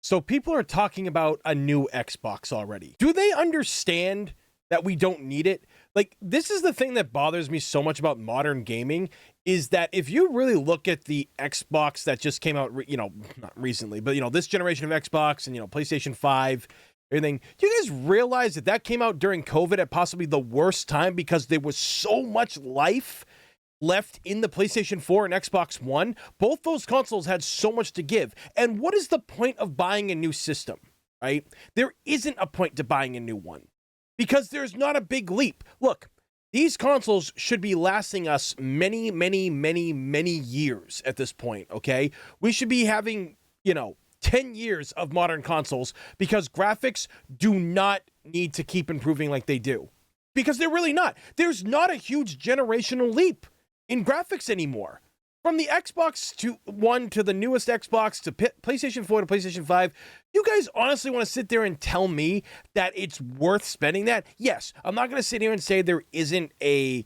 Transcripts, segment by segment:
So people are talking about a new Xbox already. Do they understand that we don't need it? Like, this is the thing that bothers me so much about modern gaming is that if you really look at the Xbox that just came out, not recently, but this generation of Xbox and PlayStation 5, everything, do you guys realize that came out during COVID at possibly the worst time because there was so much life left in the PlayStation 4 and Xbox One? Both those consoles had so much to give. And what is the point of buying a new system, right? There isn't a point to buying a new one because there's not a big leap. Look, these consoles should be lasting us many, many, many, many years at this point, okay? We should be having, 10 years of modern consoles because graphics do not need to keep improving like they do. Because they're really not. There's not a huge generational leap in graphics anymore. From the Xbox One to the newest Xbox to PlayStation 4 to PlayStation 5, you guys honestly want to sit there and tell me that it's worth spending that? Yes, I'm not going to sit here and say there isn't a,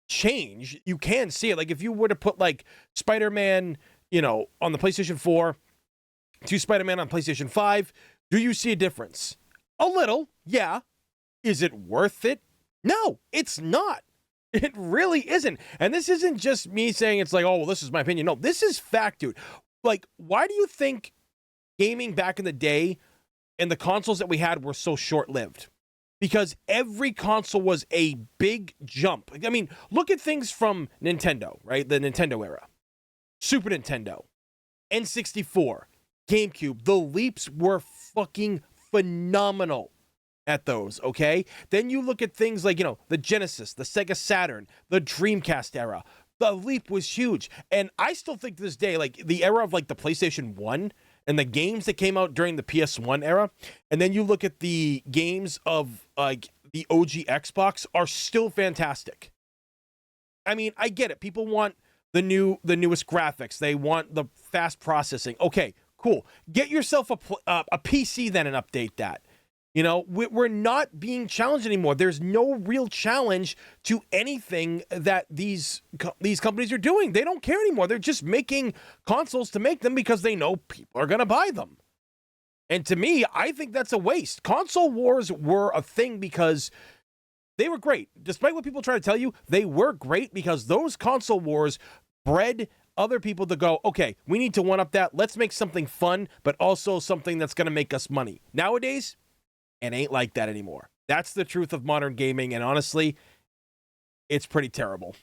change. You can see it. Like if you were to put like Spider-Man, on the PlayStation 4 to Spider-Man on PlayStation 5, do you see a difference? A little, yeah. Is it worth it? No, it's not. It really isn't. And this isn't just me saying it's like, oh, well, this is my opinion. No, this is fact, dude. Like, why do you think gaming back in the day and the consoles that we had were so short-lived? Because every console was a big jump. I mean, look at things from Nintendo, right? The Nintendo era. Super Nintendo. N64. GameCube. The leaps were fucking phenomenal at those, okay? Then you look at things like, the Genesis, the Sega Saturn, the Dreamcast era. The leap was huge. And I still think to this day, like the era of like the PlayStation 1 and the games that came out during the PS1 era, and then you look at the games of like the OG Xbox are still fantastic. I mean, I get it. People want the newest graphics. They want the fast processing. Okay, cool. Get yourself a PC then and update that. We're not being challenged anymore. There's no real challenge to anything that these companies are doing. They don't care anymore. They're just making consoles to make them because they know people are going to buy them. And to me, I think that's a waste. Console wars were a thing because they were great. Despite what people try to tell you, they were great because those console wars bred other people to go, okay, we need to one-up that. Let's make something fun, but also something that's going to make us money. Nowadays, it ain't like that anymore. That's the truth of modern gaming, and honestly, it's pretty terrible.